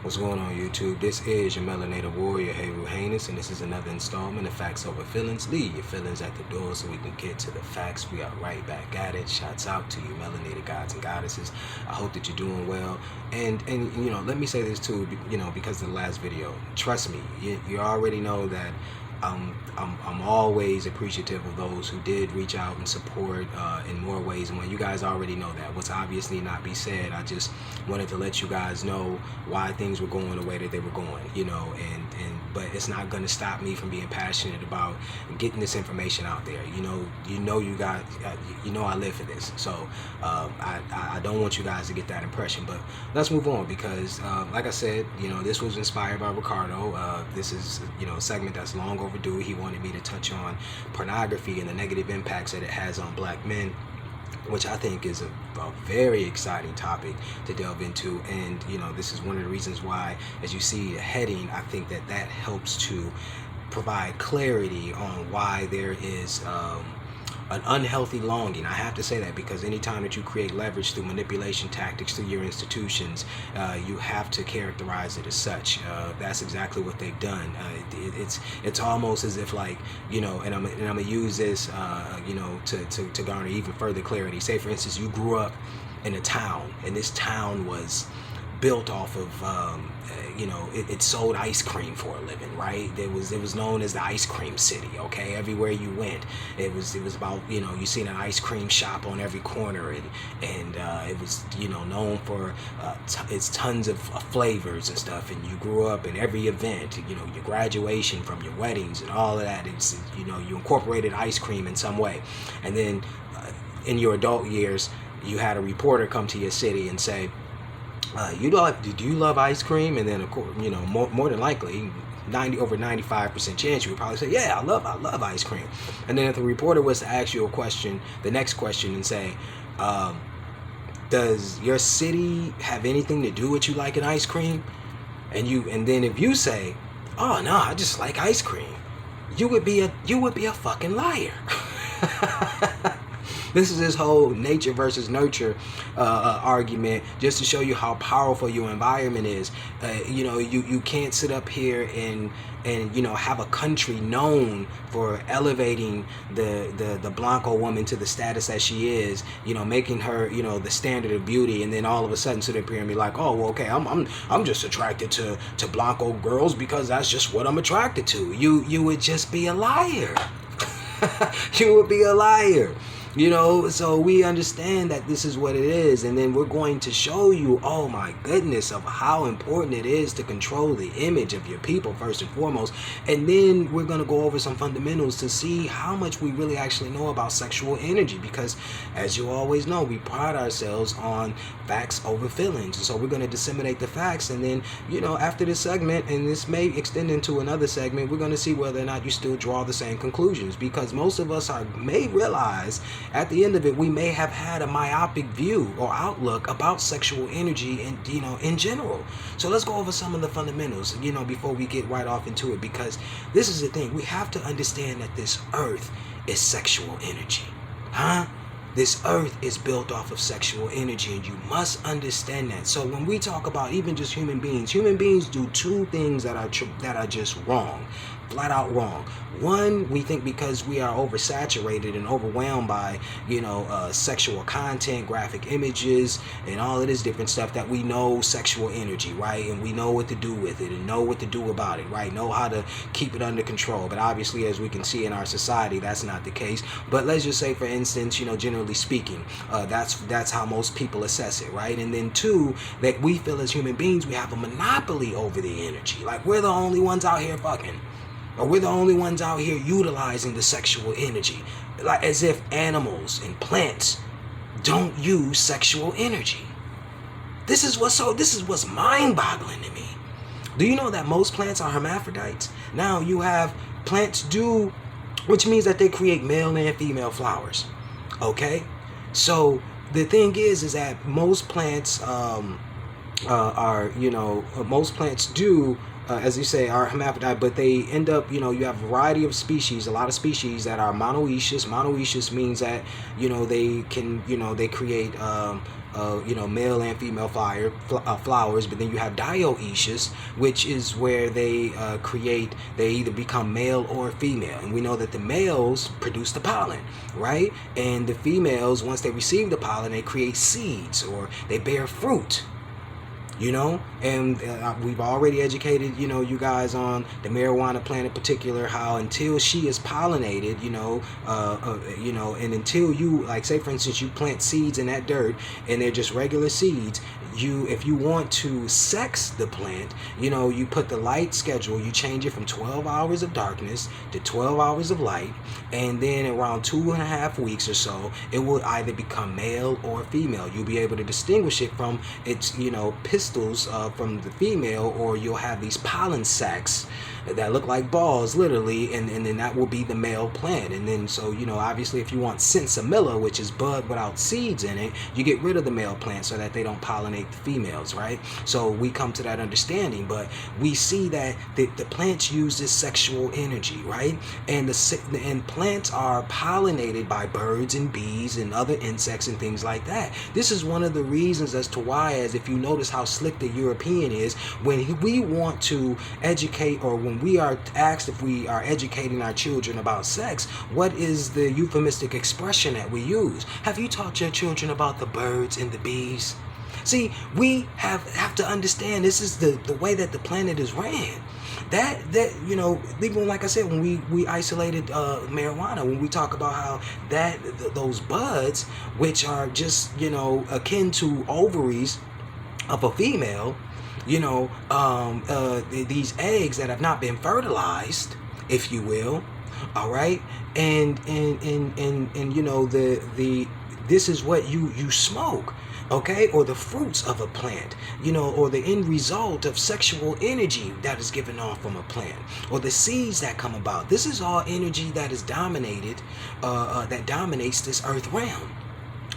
What's going on, YouTube? This is your melanated warrior, Heru, Hainus, and this is another installment of Facts Over Feelings. Leave your feelings at the door so we can get to the facts. We are right back at it. Shouts out to you, melanated gods and goddesses. I hope that you're doing well. And you know, let me say this too, you know, because of the last video. Trust me, you already know that I'm always appreciative of those who did reach out and support in more ways and when you guys already know that. What's obviously not be said, I just wanted to let you guys know why things were going the way that they were going, you know, but it's not going to stop me from being passionate about getting this information out there. You guys, you know I live for this, so I don't want you guys to get that impression. But let's move on because like I said, you know, this was inspired by Ricardo. This is, you know, a segment that's long overdue. He wanted me to touch on pornography and the negative impacts that it has on black men, which I think is a very exciting topic to delve into. And you know, this is one of the reasons why, as you see the heading, I think that helps to provide clarity on why there is an unhealthy longing. I have to say that because anytime that you create leverage through manipulation tactics through your institutions, you have to characterize it as such. That's exactly what they've done. It's almost as if, like, you know, and I'm gonna use this, you know, to garner even further clarity. Say, for instance, you grew up in a town, and this town was built off of you know, it sold ice cream for a living, right? It was known as the ice cream city. Okay, everywhere you went, it was about, you know, you seen an ice cream shop on every corner, and it was, you know, known for its tons of flavors and stuff. And you grew up in every event, you know, your graduation, from your weddings and all of that. It's, you know, you incorporated ice cream in some way. And then in your adult years, you had a reporter come to your city and say, do you love ice cream? And then, of course, you know, more than likely, over 95% chance you would probably say, yeah, I love ice cream. And then if the reporter was to ask you a question, the next question, and say, does your city have anything to do with you liking ice cream? And then if you say, oh no, I just like ice cream, you would be a fucking liar. This is this whole nature versus nurture argument, just to show you how powerful your environment is. You know, you can't sit up here and you know, have a country known for elevating the Blanco woman to the status that she is, you know, making her, you know, the standard of beauty, and then all of a sudden sit up here and be like, oh, well, okay, I'm just attracted to Blanco girls because that's just what I'm attracted to. You would just be a liar. You would be a liar. You know, so we understand that this is what it is, and then we're going to show you, oh my goodness, of how important it is to control the image of your people first and foremost. And then we're going to go over some fundamentals to see how much we really actually know about sexual energy, because as you always know, we pride ourselves on facts over feelings. And so we're going to disseminate the facts, and then, you know, after this segment, and this may extend into another segment, we're going to see whether or not you still draw the same conclusions, because most of us may realize at the end of it, we may have had a myopic view or outlook about sexual energy and, you know, in general. So let's go over some of the fundamentals, you know, before we get right off into it, because this is the thing. We have to understand that this earth is sexual energy. This earth is built off of sexual energy, and you must understand that. So when we talk about even just human beings do two things that are just wrong, flat out wrong. One, we think because we are oversaturated and overwhelmed by, you know, sexual content, graphic images, and all of this different stuff, that we know sexual energy, right? And we know what to do with it and know what to do about it, right? Know how to keep it under control. But obviously, as we can see in our society, that's not the case. But let's just say, for instance, you know, generally speaking, that's how most people assess it, right? And then two, that we feel as human beings, we have a monopoly over the energy. Like, we're the only ones out here fucking. Or we're the only ones out here utilizing the sexual energy. Like, as if animals and plants don't use sexual energy. This is what's mind-boggling to me. Do you know that most plants are hermaphrodites? Now you have plants which means that they create male and female flowers. Okay? So the thing is that most plants are, most plants do, as you say, are hermaphrodite, but they end up, you have a variety of species, a lot of species that are monoecious. Monoecious means that, they can, they create, male and female flowers, but then you have dioecious, which is where they they either become male or female. And we know that the males produce the pollen, right? And the females, once they receive the pollen, they create seeds or they bear fruit. And we've already educated, you guys on the marijuana plant in particular, how until she is pollinated, and until you, like, say for instance, you plant seeds in that dirt and they're just regular seeds, if you want to sex the plant, you put the light schedule, you change it from 12 hours of darkness to 12 hours of light, and then around 2.5 weeks or so, it will either become male or female. You'll be able to distinguish it from its, pistils from the female, or you'll have these pollen sacs that look like balls, literally, and then that will be the male plant. And then, so, obviously, if you want sinsemilla, which is bud without seeds in it, you get rid of the male plant so that they don't pollinate the females, right? So we come to that understanding, but we see that the plants use this sexual energy, right? And plants are pollinated by birds and bees and other insects and things like that. This is one of the reasons as to why, as if you notice how slick the European is, when we want to educate, or when we are asked if we are educating our children about sex, what is the euphemistic expression that we use? Have you taught your children about the birds and the bees? See, we have to understand this is the way that the planet is ran. That even like I said, when we isolated marijuana, when we talk about how those buds, which are just akin to ovaries of a female, these eggs that have not been fertilized, if you will, all right, and this is what you smoke, okay, or the fruits of a plant, or the end result of sexual energy that is given off from a plant, or the seeds that come about. This is all energy that is dominated, that dominates this earth realm.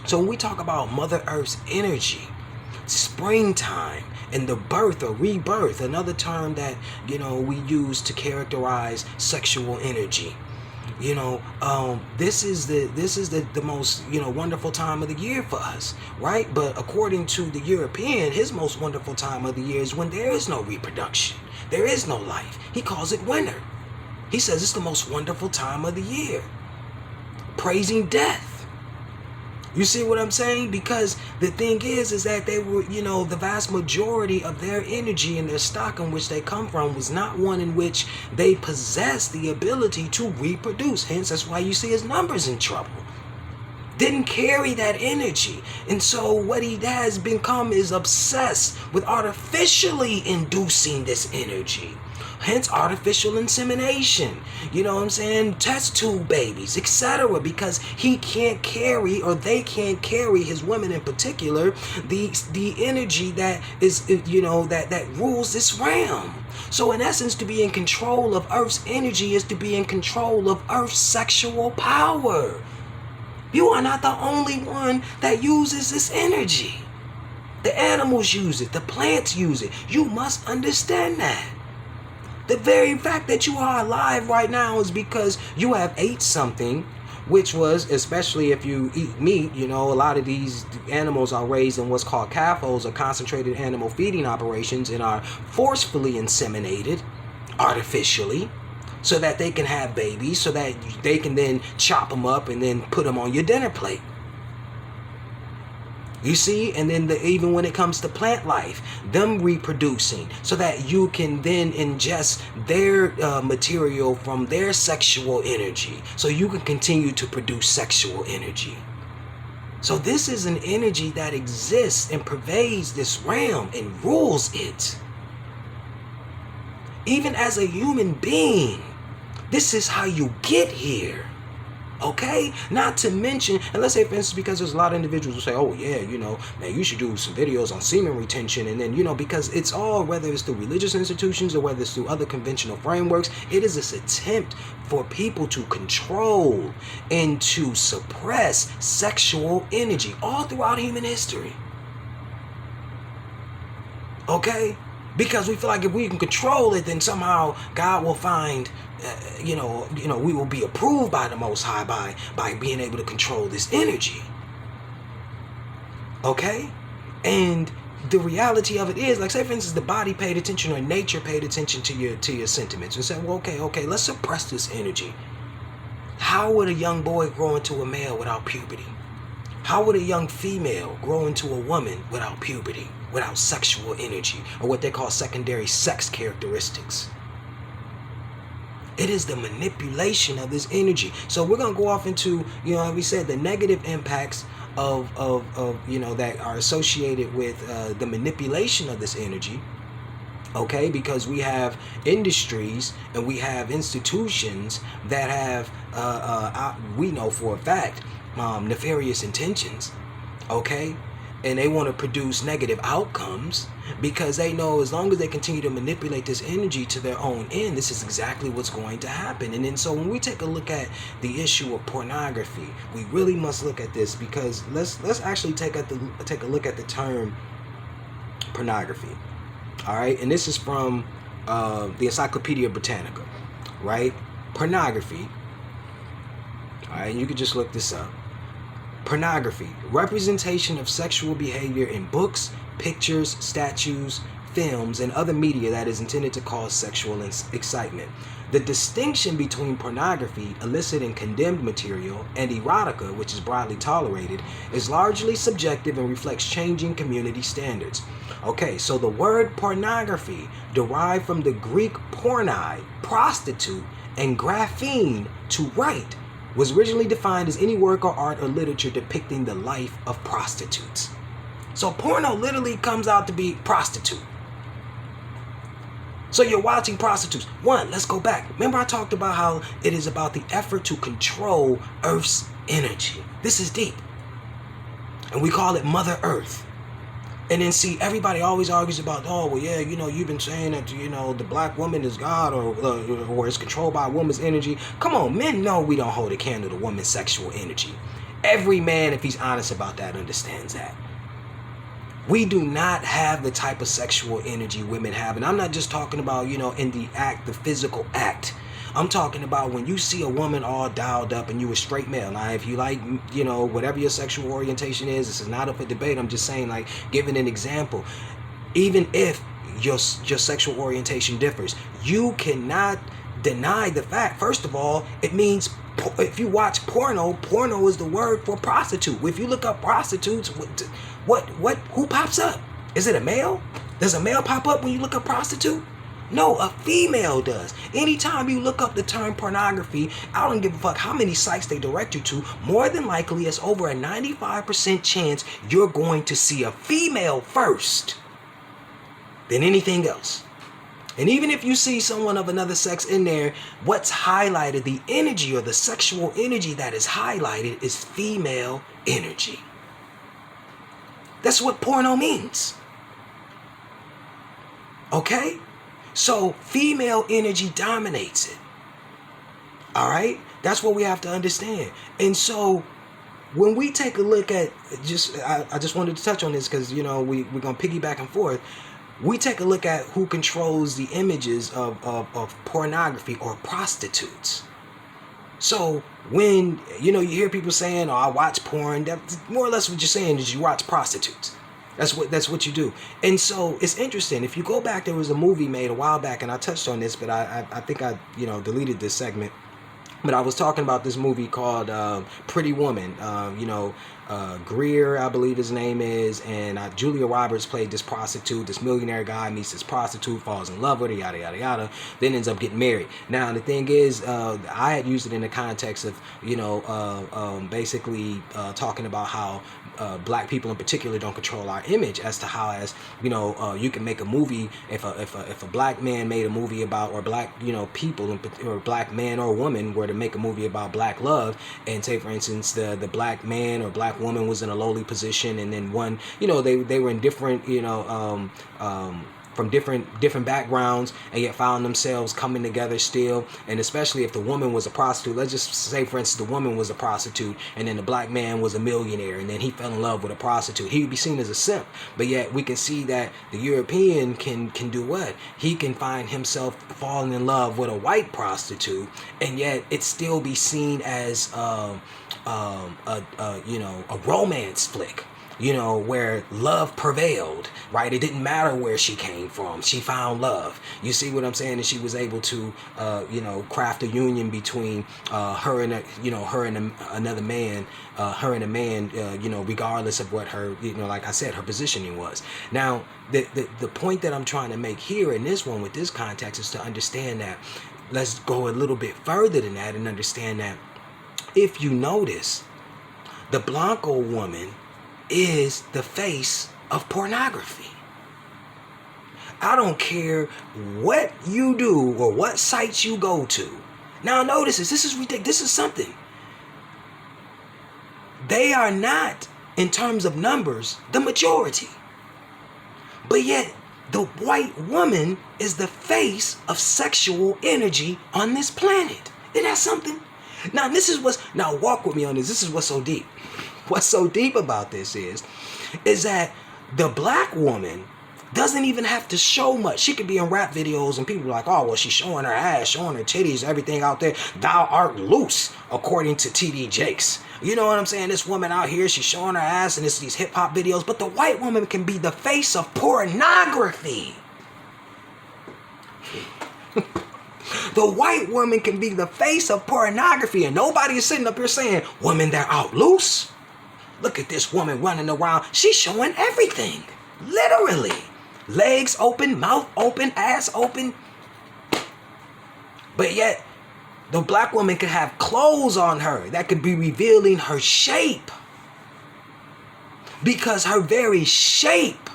So when we talk about Mother Earth's energy, springtime, and the birth or rebirth, another term that we use to characterize sexual energy. This is the most wonderful time of the year for us, right? But according to the European, his most wonderful time of the year is when there is no reproduction, there is no life. He calls it winter. He says it's the most wonderful time of the year, praising death. You see what I'm saying? Because the thing is that they were, the vast majority of their energy and their stock in which they come from was not one in which they possess the ability to reproduce. Hence, that's why you see his numbers in trouble. Didn't carry that energy. And so what he has become is obsessed with artificially inducing this energy. Hence artificial insemination, test tube babies, etc. Because he can't carry, or they can't carry, his women in particular, the energy that is, that rules this realm. So in essence, to be in control of Earth's energy is to be in control of Earth's sexual power. You are not the only one that uses this energy. The animals use it, the plants use it. You must understand that. The very fact that you are alive right now is because you have ate something, which was, especially if you eat meat, a lot of these animals are raised in what's called CAFOs, or concentrated animal feeding operations, and are forcefully inseminated artificially so that they can have babies, so that they can then chop them up and then put them on your dinner plate. You see, and then even when it comes to plant life, them reproducing so that you can then ingest their material from their sexual energy, so you can continue to produce sexual energy. So this is an energy that exists and pervades this realm and rules it. Even as a human being, this is how you get here. Okay, not to mention, and let's say for instance, because there's a lot of individuals who say, oh yeah, man, you should do some videos on semen retention, and then, because it's all, whether it's through religious institutions or whether it's through other conventional frameworks, it is this attempt for people to control and to suppress sexual energy all throughout human history. Okay? Because we feel like if we can control it, then somehow God will find, we will be approved by the Most High by being able to control this energy. Okay? And the reality of it is, like, say for instance, the body paid attention, or nature paid attention to your sentiments and said, well, okay, let's suppress this energy. How would a young boy grow into a male without puberty? How would a young female grow into a woman without puberty, without sexual energy, or what they call secondary sex characteristics? It is the manipulation of this energy. So we're going to go off into, like we said, the negative impacts of that are associated with the manipulation of this energy. Okay, because we have industries and we have institutions that have, we know for a fact, nefarious intentions. Okay, and they want to produce negative outcomes because they know as long as they continue to manipulate this energy to their own end, this is exactly what's going to happen. And then so when we take a look at the issue of pornography, we really must look at this, because let's actually take a look at the term pornography. All right, and this is from the Encyclopedia Britannica, right? Pornography. All right, you can just look this up. Pornography, representation of sexual behavior in books, pictures, statues, films, and other media that is intended to cause sexual excitement. The distinction between pornography, illicit and condemned material, and erotica, which is broadly tolerated, is largely subjective and reflects changing community standards. Okay, so the word pornography, derived from the Greek pornai, prostitute, and graphene, to write, was originally defined as any work or art or literature depicting the life of prostitutes. So porno literally comes out to be prostitute. So you're watching prostitutes. One, let's go back. Remember I talked about how it is about the effort to control Earth's energy. This is deep. And we call it Mother Earth. And then see, everybody always argues about, oh, well, yeah, you've been saying that, the black woman is God or is controlled by a woman's energy. Come on, men know we don't hold a candle to woman's sexual energy. Every man, if he's honest about that, understands that. We do not have the type of sexual energy women have. And I'm not just talking about, in the act, the physical act. I'm talking about when you see a woman all dialed up and you a straight male. Now, if you like, whatever your sexual orientation is, this is not up for debate. I'm just saying, like, giving an example. Even if your sexual orientation differs, you cannot deny the fact. First of all, it means if you watch porno is the word for prostitute. If you look up prostitutes, who pops up? Is it a male? Does a male pop up when you look up prostitute? No, a female does. Anytime you look up the term pornography, I don't give a fuck how many sites they direct you to, more than likely it's over a 95% chance you're going to see a female first than anything else. And even if you see someone of another sex in there, what's highlighted, the energy or the sexual energy that is highlighted, is female energy. That's what porno means. Okay? So female energy dominates it. All right? That's what we have to understand. And so when we take a look at, I just wanted to touch on this because, we're going to piggyback and forth. We take a look at who controls the images of pornography or prostitutes. So when, you hear people saying, oh, I watch porn, that's more or less what you're saying is you watch prostitutes. That's what you do. And so it's interesting. If you go back, there was a movie made a while back, and I touched on this, but I think I deleted this segment. But I was talking about this movie called Pretty Woman. Greer, I believe his name is, and Julia Roberts played this prostitute. This millionaire guy meets this prostitute, falls in love with her, yada yada yada, then ends up getting married. Now the thing is, I had used it in the context of basically talking about how black people in particular don't control our image, as to how, as you can make a movie, if a black man made a movie about, or black people, or black man or woman were to make a movie about black love, and say for instance the black man or black woman was in a lowly position, and then one, they were in different from different backgrounds, and yet found themselves coming together still. And especially if the woman was a prostitute, let's just say, for instance, the woman was a prostitute, and then the black man was a millionaire, and then he fell in love with a prostitute. He would be seen as a simp. But yet we can see that the European can do what? He can find himself falling in love with a white prostitute, and yet it still be seen as a romance flick, where love prevailed, right? It didn't matter where she came from. She found love. You see what I'm saying? And she was able to, craft a union between her and another man, her and a man, regardless of what her, like I said, her positioning was. Now, the point that I'm trying to make here in this one with this context is to understand that, let's go a little bit further than that and understand that if you notice, the Blanco woman is the face of pornography. I don't care what you do or what sites you go to. Now notice this is ridiculous. This is something. They are not, in terms of numbers, the majority. But yet, the white woman is the face of sexual energy on this planet. Isn't that something? Now walk with me on this. This is what's so deep. What's so deep about this is that the black woman doesn't even have to show much. She could be in rap videos and people are like, oh, well, she's showing her ass, showing her titties, everything out there. Thou art loose, according to TD Jakes. You know what I'm saying? This woman out here, she's showing her ass and it's these hip hop videos. But the white woman can be the face of pornography. The white woman can be the face of pornography, and nobody is sitting up here saying, women, they're out loose. Look at this woman running around. She's showing everything. Literally. Legs open, mouth open, ass open. But yet, the black woman could have clothes on her that could be revealing her shape. Because her very shape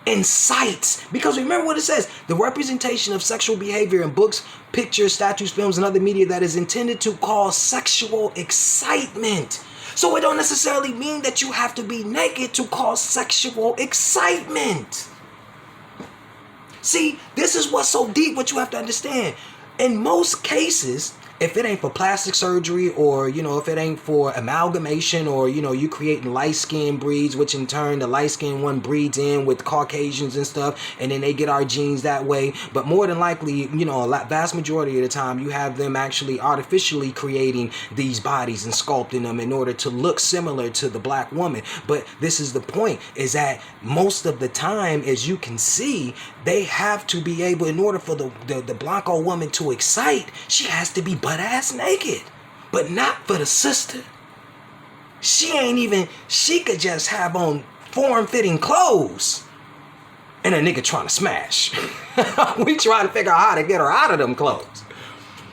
incites. Because remember what it says, the representation of sexual behavior in books, pictures, statues, films, and other media that is intended to cause sexual excitement. So it don't necessarily mean that you have to be naked to cause sexual excitement. See, this is what's so deep, what you have to understand. In most cases, if it ain't for plastic surgery or, if it ain't for amalgamation or, you creating light-skinned breeds, which in turn the light-skinned one breeds in with Caucasians and stuff, and then they get our genes that way. But more than likely, vast majority of the time, you have them actually artificially creating these bodies and sculpting them in order to look similar to the black woman. But this is the point, is that most of the time, as you can see, they have to be able, in order for the Blanco woman to excite, she has to be butt-ass naked. But not for the sister. She could just have on form-fitting clothes. And a nigga trying to smash. We trying to figure out how to get her out of them clothes.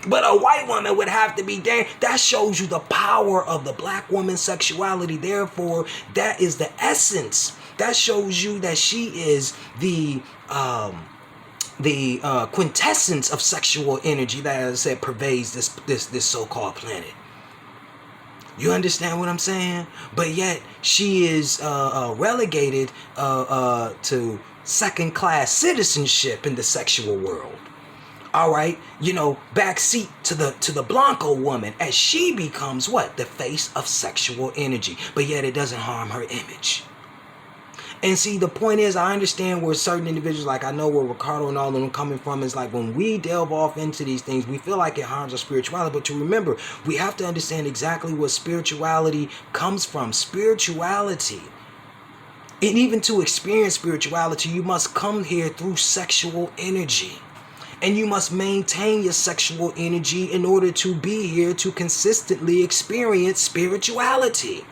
But a white woman would have to be damn. That shows you the power of the black woman's sexuality. Therefore, that is the essence. That shows you that she is the quintessence of sexual energy that, as I said, pervades this so-called planet. You understand what I'm saying? But yet she is relegated to second-class citizenship in the sexual world. All right, backseat to the Blanco woman as she becomes what? The face of sexual energy. But yet it doesn't harm her image. And see, the point is, I understand where certain individuals, like I know where Ricardo and all of them coming from, is like when we delve off into these things, we feel like it harms our spirituality. But to remember, we have to understand exactly what spirituality comes from. Spirituality. And even to experience spirituality, you must come here through sexual energy. And you must maintain your sexual energy in order to be here to consistently experience spirituality.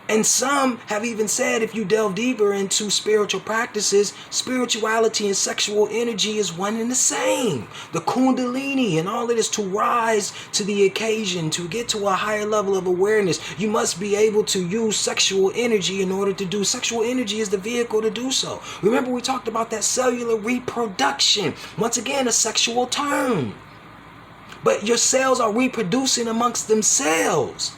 And some have even said, if you delve deeper into spiritual practices, spirituality and sexual energy is one and the same. The Kundalini and all of this, to rise to the occasion, to get to a higher level of awareness, you must be able to use sexual energy in order to do. Sexual energy is the vehicle to do so. Remember, we talked about that cellular reproduction. Once again, a sexual term. But your cells are reproducing amongst themselves.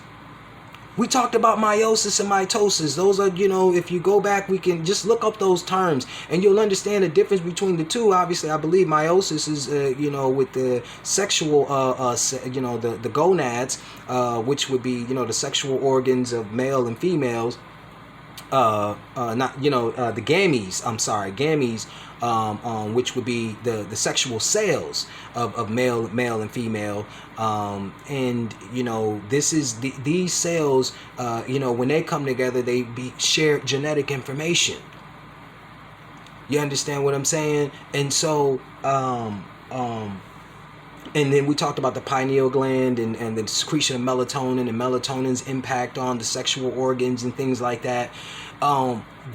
We talked about meiosis and mitosis. Those are, if you go back, we can just look up those terms and you'll understand the difference between the two. Obviously, I believe meiosis is, with the sexual, the gonads, which would be, the sexual organs of male and females. The gametes. I'm sorry, gametes, which would be the sexual cells of male and female, and this is these cells. When they come together, they share genetic information. You understand what I'm saying? And so, and then we talked about the pineal gland and the secretion of melatonin and melatonin's impact on the sexual organs and things like that.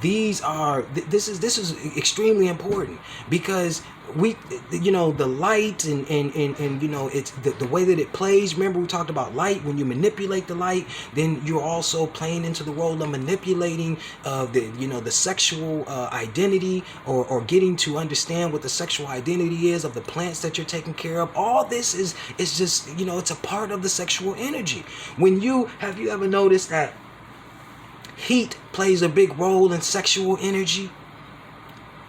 This is extremely important because the light and it's the way that it plays. Remember, we talked about light. When you manipulate the light, then you're also playing into the role of manipulating the sexual identity, or getting to understand what the sexual identity is of the plants that you're taking care of. All this is just, it's a part of the sexual energy. Have you ever noticed that heat plays a big role in sexual energy?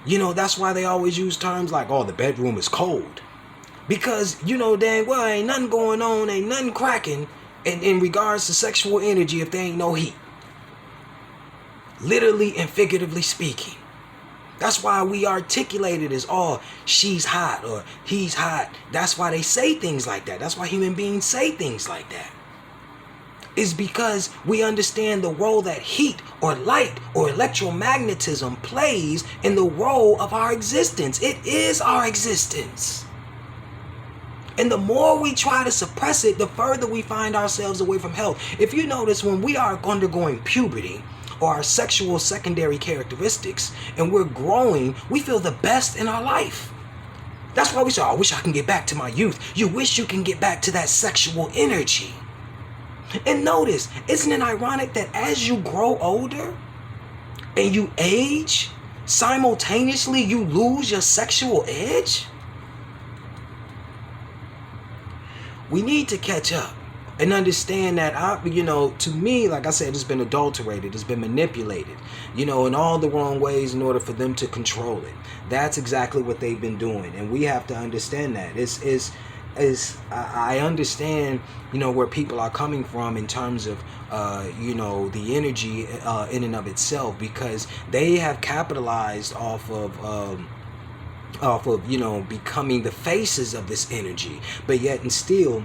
That's why they always use terms like, oh, the bedroom is cold. Because, dang well, ain't nothing going on, ain't nothing cracking in regards to sexual energy if there ain't no heat. Literally and figuratively speaking. That's why we articulate it as, oh, she's hot or he's hot. That's why they say things like that. That's why human beings say things like that. Is because we understand the role that heat or light or electromagnetism plays in the role of our existence. It is our existence. And the more we try to suppress it, the further we find ourselves away from health. If you notice, when we are undergoing puberty or our sexual secondary characteristics and we're growing, we feel the best in our life. That's why we say, oh, I wish I can get back to my youth. You wish you can get back to that sexual energy. And notice, isn't it ironic that as you grow older and you age, simultaneously you lose your sexual edge? We need to catch up and understand that, to me, like I said, it's been adulterated, it's been manipulated, in all the wrong ways in order for them to control it. That's exactly what they've been doing. And we have to understand that. I understand, where people are coming from in terms of, the energy in and of itself, because they have capitalized off of becoming the faces of this energy, but yet and still,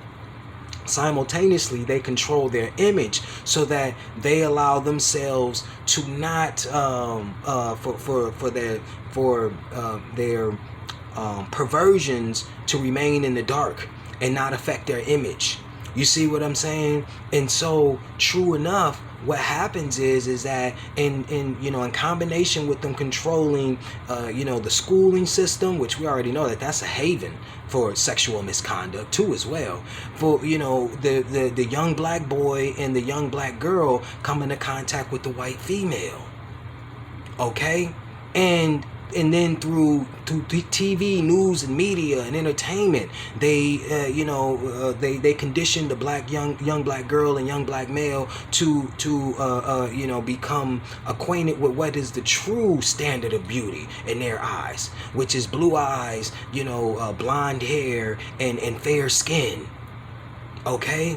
simultaneously, they control their image so that they allow themselves to not for their perversions to remain in the dark and not affect their image. You see what I'm saying? And so, true enough, what happens is that in combination with them controlling the schooling system, which we already know that's a haven for sexual misconduct too as well, for the young black boy and the young black girl come into contact with the white female, okay, and then through TV, news, and media and entertainment, they condition the young black girl and young black male to become acquainted with what is the true standard of beauty in their eyes, which is blue eyes, blonde hair, and fair skin. Okay.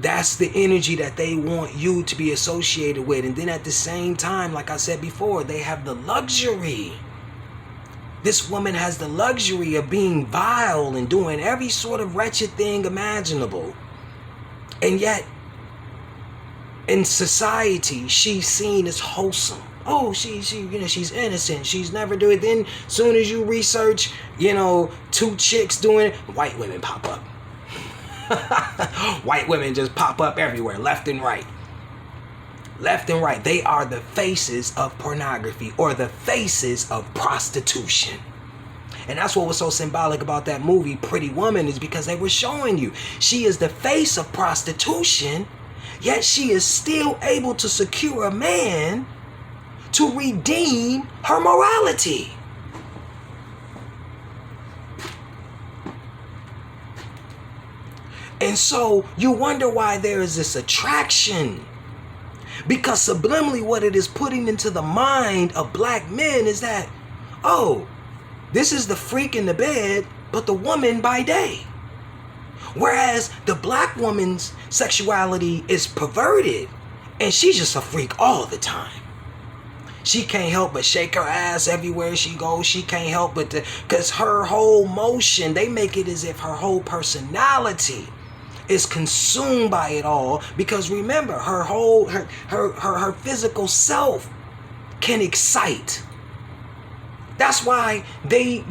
That's the energy that they want you to be associated with. And then at the same time, like I said before, they have the luxury. This woman has the luxury of being vile and doing every sort of wretched thing imaginable. And yet, in society, she's seen as wholesome. Oh, she's innocent. She's never do it. Then soon as you research, two chicks doing it, white women pop up. White women just pop up everywhere, left and right. Left and right. They are the faces of pornography, or the faces of prostitution. And that's what was so symbolic about that movie, Pretty Woman, is because they were showing you she is the face of prostitution, yet she is still able to secure a man to redeem her morality. And so you wonder why there is this attraction. Because subliminally what it is putting into the mind of black men is that, oh, this is the freak in the bed, but the woman by day. Whereas the black woman's sexuality is perverted and she's just a freak all the time. She can't help but shake her ass everywhere she goes. She can't help but because her whole motion, they make it as if her whole personality is consumed by it all. Because remember, her physical self can excite. That's why they,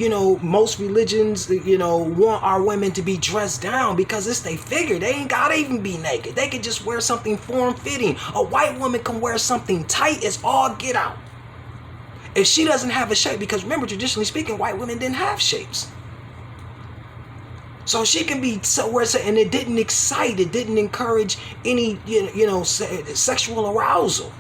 most religions, want our women to be dressed down, because it's they figure they ain't gotta even be naked. They could just wear something form-fitting. A white woman can wear something tight as all get out. If she doesn't have a shape, because remember, traditionally speaking, white women didn't have shapes. So she can be and it didn't excite, it didn't encourage any, sexual arousal.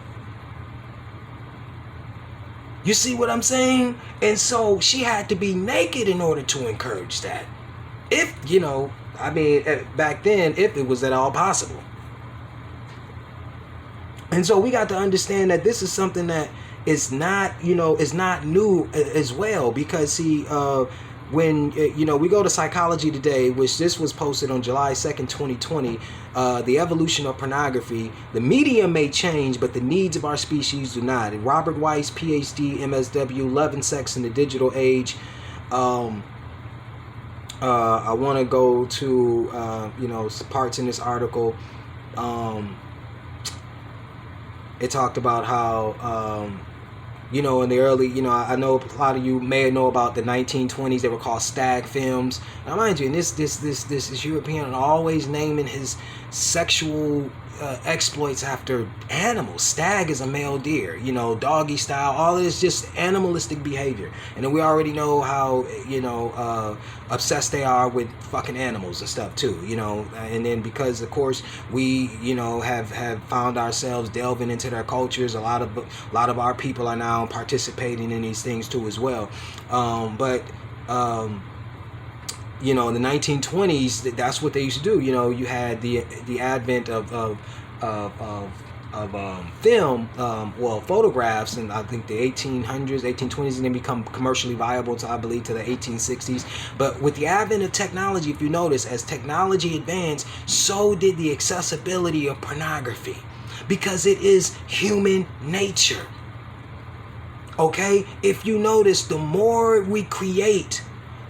You see what I'm saying? And so she had to be naked in order to encourage that. If, back then, if it was at all possible. And so we got to understand that this is something that is not, is not new as well. Because, see, when, we go to Psychology Today, which this was posted on July 2nd, 2020, the evolution of pornography, the medium may change, but the needs of our species do not. And Robert Weiss, PhD, MSW, Love and Sex in the Digital Age. I want to go to, parts in this article. It talked about how, in the early, I know a lot of you may know about the 1920s. They were called stag films. Now, mind you, and this European always naming his sexual exploits after animals. Stag is a male deer, doggy style. All of this just animalistic behavior. And then we already know how, obsessed they are with fucking animals and stuff too, and then because of course we, have found ourselves delving into their cultures. A lot of our people are now participating in these things too as well. In the 1920s, that's what they used to do. You had the advent of film, photographs, and I think the 1800s, 1820s, and then become commercially viable to, I believe, to the 1860s. But with the advent of technology, if you notice, as technology advanced, so did the accessibility of pornography, because it is human nature. Okay? If you notice, the more we create,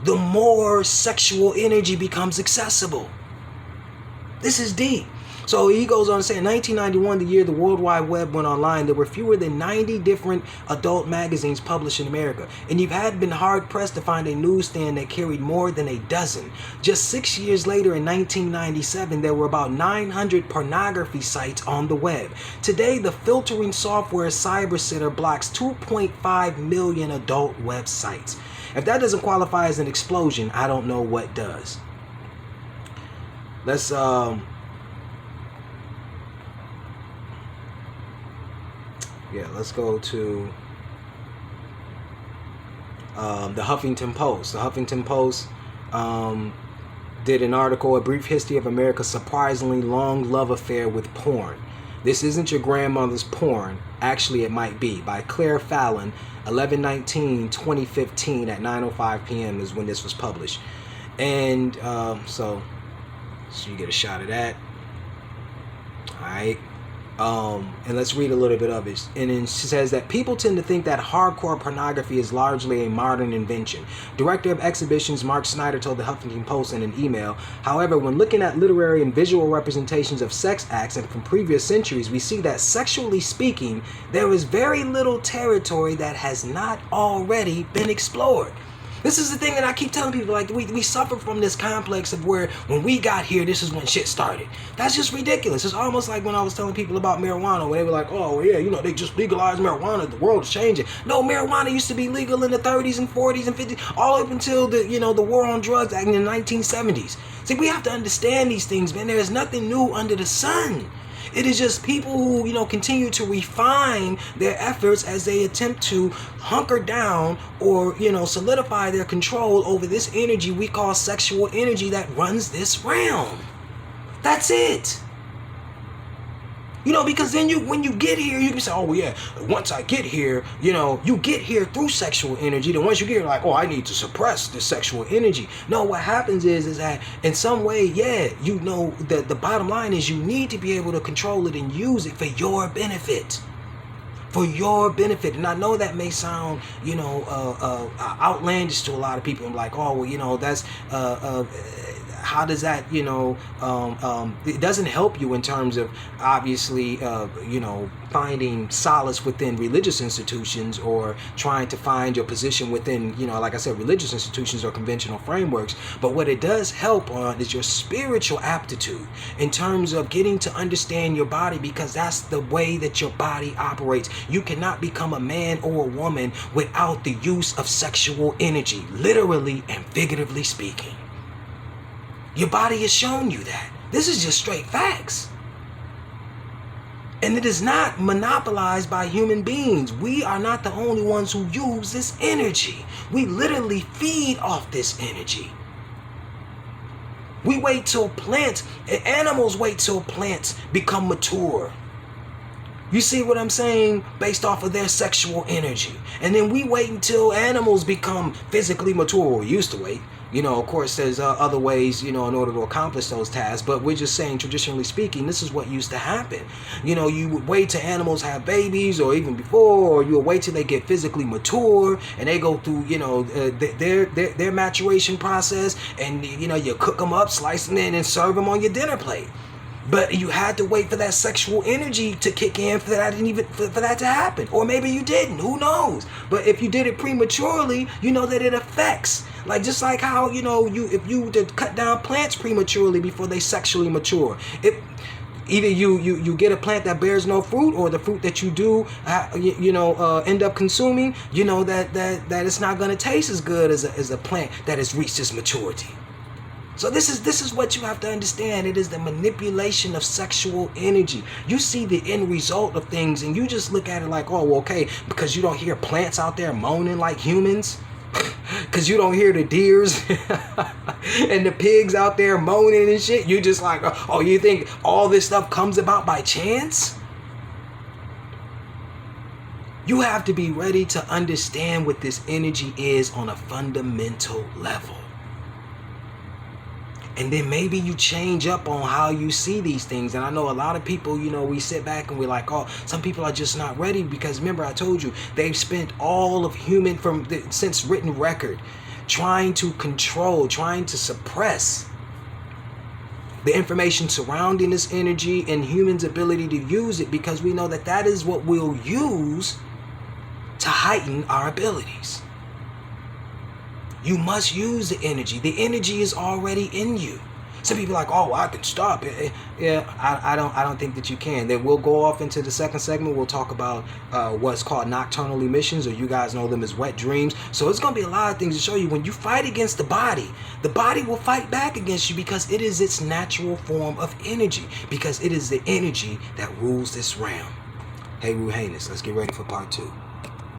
the more sexual energy becomes accessible. This is deep. So he goes on to say, in 1991, the year the World Wide Web went online, there were fewer than 90 different adult magazines published in America. And you've been hard-pressed to find a newsstand that carried more than a dozen. Just 6 years later, in 1997, there were about 900 pornography sites on the web. Today, the filtering software CyberSitter blocks 2.5 million adult websites. If that doesn't qualify as an explosion, I don't know what does. Let's go to the Huffington Post. The Huffington Post did an article, A Brief History of America's Surprisingly Long Love Affair with Porn. This isn't your grandmother's porn. Actually, it might be. By Claire Fallon, 11/19/2015 at 9:05 p.m. is when this was published. And so you get a shot of that. All right. And let's read a little bit of it. And then she says that people tend to think that hardcore pornography is largely a modern invention. Director of exhibitions Mark Snyder told the Huffington Post in an email, however, when looking at literary and visual representations of sex acts and from previous centuries, we see that sexually speaking, there is very little territory that has not already been explored. This is the thing that I keep telling people, like, we suffer from this complex of where when we got here, this is when shit started. That's just ridiculous. It's almost like when I was telling people about marijuana, where they were like, oh, yeah, they just legalized marijuana, the world is changing. No, marijuana used to be legal in the 30s and 40s and 50s, all up until the War on Drugs Act in the 1970s. See, we have to understand these things, man. There is nothing new under the sun. It is just people who, continue to refine their efforts as they attempt to hunker down or, solidify their control over this energy we call sexual energy that runs this realm. That's it. You know, because then when you get here, you can say, oh, well, yeah, once I get here, you know, you get here through sexual energy. Then once you get here, like, oh, I need to suppress the sexual energy. No, what happens is that in some way, yeah, you know, the bottom line is you need to be able to control it and use it for your benefit. For your benefit. And I know that may sound, you know, outlandish to a lot of people. I'm like, oh, well, you know, that's how does that, you know, it doesn't help you in terms of obviously, you know, finding solace within religious institutions or trying to find your position within, you know, like I said, religious institutions or conventional frameworks. But what it does help on is your spiritual aptitude in terms of getting to understand your body, because that's the way that your body operates. You cannot become a man or a woman without the use of sexual energy, literally and figuratively speaking. Your body has shown you that. This is just straight facts. And it is not monopolized by human beings. We are not the only ones who use this energy. We literally feed off this energy. We wait till animals wait till plants become mature. You see what I'm saying? Based off of their sexual energy. And then we wait until animals become physically mature, or used to wait. You know, of course, there's other ways, you know, in order to accomplish those tasks. But we're just saying, traditionally speaking, this is what used to happen. You know, you would wait till animals have babies, or even before, or you would wait till they get physically mature and they go through, you know, their maturation process. And, you know, you cook them up, slice them in, and serve them on your dinner plate. But you had to wait for that sexual energy to kick in for that, for that to happen. Or maybe you didn't. Who knows? But if you did it prematurely, you know that it affects. Like, just like how, you know, if you to cut down plants prematurely before they sexually mature. Either you get a plant that bears no fruit, or the fruit that you do, end up consuming, you know that it's not going to taste as good as a plant that has reached its maturity. So this is what you have to understand. It is the manipulation of sexual energy. You see the end result of things and you just look at it like, oh, well, okay, because you don't hear plants out there moaning like humans. Because you don't hear the deers and the pigs out there moaning and shit. You just like, oh, you think all this stuff comes about by chance? You have to be ready to understand what this energy is on a fundamental level. And then maybe you change up on how you see these things. And I know a lot of people, you know, we sit back and we're like, oh, some people are just not ready, because remember I told you, they've spent all of since written record trying to control, trying to suppress the information surrounding this energy and humans' ability to use it, because we know that that is what we'll use to heighten our abilities. You must use the energy. The energy is already in you. Some people are like, oh, I can stop it. Yeah, I don't think that you can. Then we'll go off into the second segment. We'll talk about what's called nocturnal emissions, or you guys know them as wet dreams. So it's going to be a lot of things to show you. When you fight against the body will fight back against you, because it is its natural form of energy, because it is the energy that rules this realm. Heru, Hainus, let's get ready for part 2.